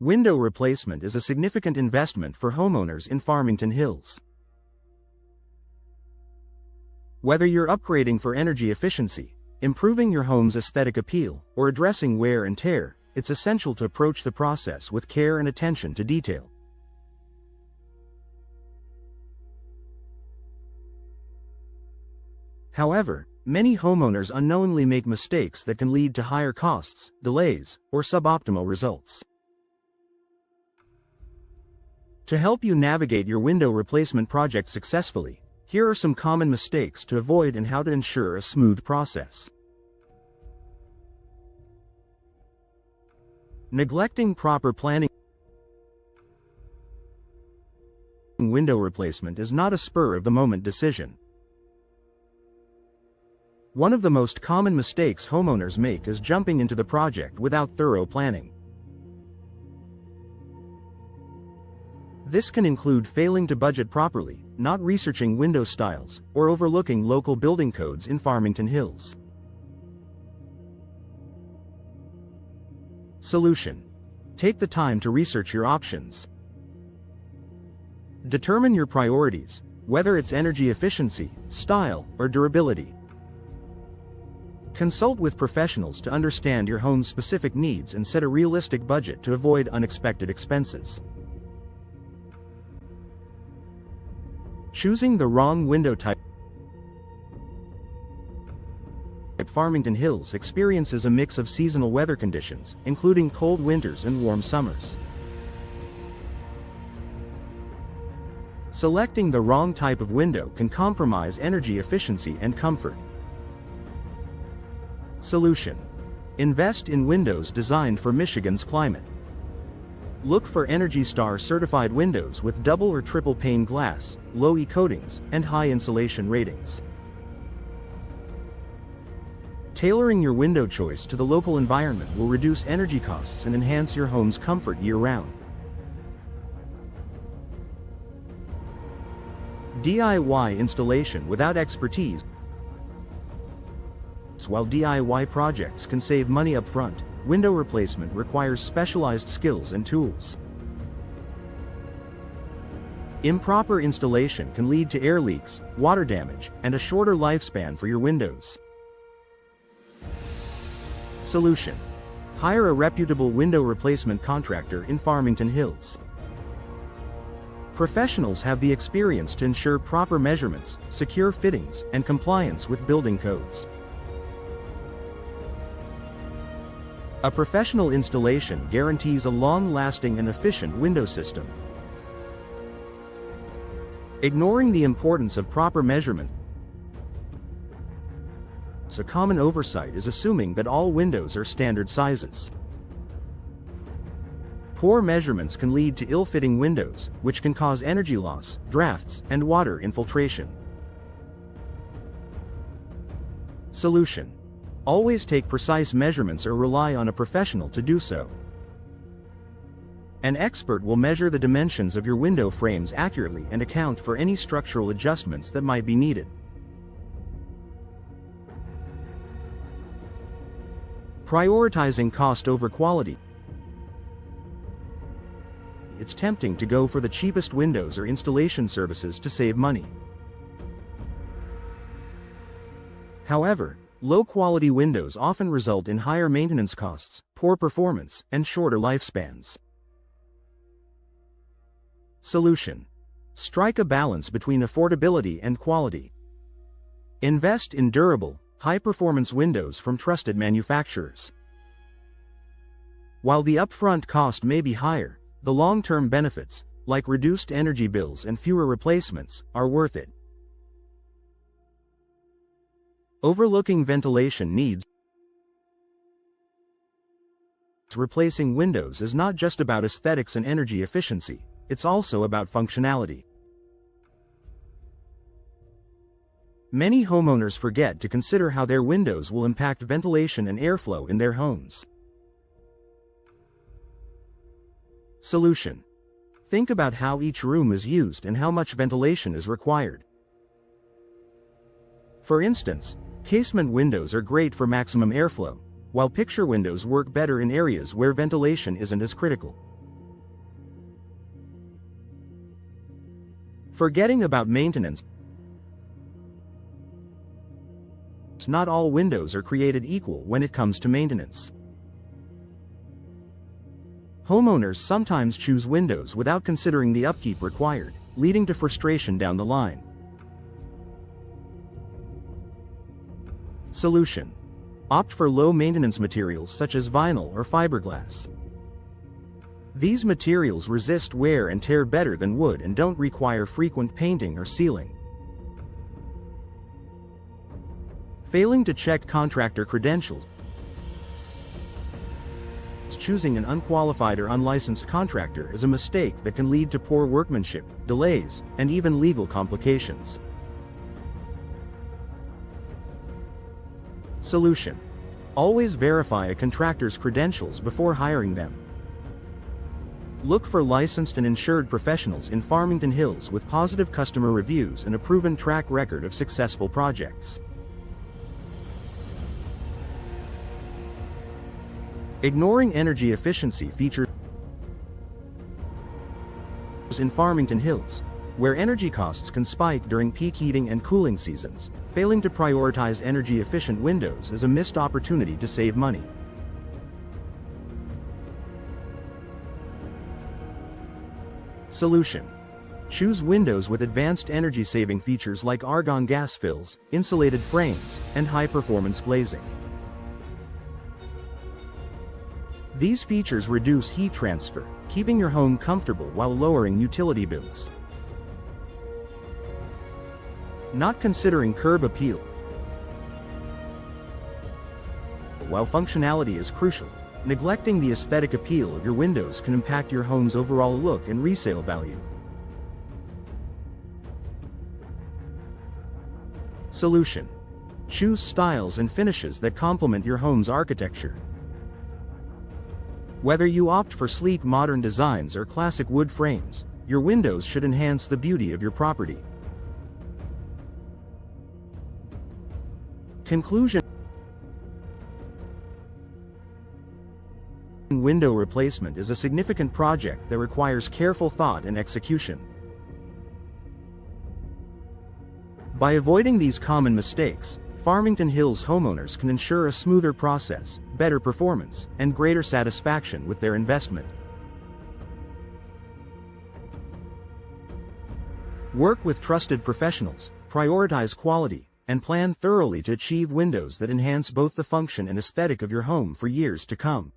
Window replacement is a significant investment for homeowners in Farmington Hills. Whether you're upgrading for energy efficiency, improving your home's aesthetic appeal, or addressing wear and tear, it's essential to approach the process with care and attention to detail. However, many homeowners unknowingly make mistakes that can lead to higher costs, delays, or suboptimal results. To help you navigate your window replacement project successfully, here are some common mistakes to avoid and how to ensure a smooth process. Neglecting proper planning. Window replacement is not a spur-of-the-moment decision. One of the most common mistakes homeowners make is jumping into the project without thorough planning. This can include failing to budget properly, not researching window styles, or overlooking local building codes in Farmington Hills. Solution: take the time to research your options. Determine your priorities, whether it's energy efficiency, style, or durability. Consult with professionals to understand your home's specific needs and set a realistic budget to avoid unexpected expenses. Choosing the wrong window type. Farmington Hills experiences a mix of seasonal weather conditions, including cold winters and warm summers. Selecting the wrong type of window can compromise energy efficiency and comfort. Solution: invest in windows designed for Michigan's climate. Look for ENERGY STAR certified windows with double or triple pane glass, low E coatings, and high insulation ratings. Tailoring your window choice to the local environment will reduce energy costs and enhance your home's comfort year-round. DIY installation without expertise. While DIY projects can save money up front, window replacement requires specialized skills and tools. Improper installation can lead to air leaks, water damage, and a shorter lifespan for your windows. Solution: hire a reputable window replacement contractor in Farmington Hills. Professionals have the experience to ensure proper measurements, secure fittings, and compliance with building codes. A professional installation guarantees a long-lasting and efficient window system. Ignoring the importance of proper measurement. A common oversight is assuming that all windows are standard sizes. Poor measurements can lead to ill-fitting windows, which can cause energy loss, drafts, and water infiltration. Solution: always take precise measurements or rely on a professional to do so. An expert will measure the dimensions of your window frames accurately and account for any structural adjustments that might be needed. Prioritizing cost over quality. It's tempting to go for the cheapest windows or installation services to save money. However, low-quality windows often result in higher maintenance costs, poor performance, and shorter lifespans. Solution: strike a balance between affordability and quality. Invest in durable, high-performance windows from trusted manufacturers. While the upfront cost may be higher, the long-term benefits, like reduced energy bills and fewer replacements, are worth it. Overlooking ventilation needs. Replacing windows is not just about aesthetics and energy efficiency, it's also about functionality. Many homeowners forget to consider how their windows will impact ventilation and airflow in their homes. Solution: think about how each room is used and how much ventilation is required. For instance, casement windows are great for maximum airflow, while picture windows work better in areas where ventilation isn't as critical. Forgetting about maintenance. Not all windows are created equal when it comes to maintenance. Homeowners sometimes choose windows without considering the upkeep required, leading to frustration down the line. Solution: opt for low-maintenance materials such as vinyl or fiberglass. These materials resist wear and tear better than wood and don't require frequent painting or sealing. Failing to check contractor credentials. Choosing an unqualified or unlicensed contractor is a mistake that can lead to poor workmanship, delays, and even legal complications. Solution: always verify a contractor's credentials before hiring them. Look for licensed and insured professionals in Farmington Hills with positive customer reviews and a proven track record of successful projects. Ignoring energy efficiency features in Farmington Hills, where energy costs can spike during peak heating and cooling seasons. Failing to prioritize energy-efficient windows is a missed opportunity to save money. Solution: choose windows with advanced energy-saving features like argon gas fills, insulated frames, and high-performance glazing. These features reduce heat transfer, keeping your home comfortable while lowering utility bills. Not considering curb appeal. While functionality is crucial, neglecting the aesthetic appeal of your windows can impact your home's overall look and resale value. Solution: choose styles and finishes that complement your home's architecture. Whether you opt for sleek modern designs or classic wood frames, your windows should enhance the beauty of your property. Conclusion: window replacement is a significant project that requires careful thought and execution. By avoiding these common mistakes, Farmington Hills homeowners can ensure a smoother process, better performance, and greater satisfaction with their investment. Work with trusted professionals, prioritize quality, and plan thoroughly to achieve windows that enhance both the function and aesthetic of your home for years to come.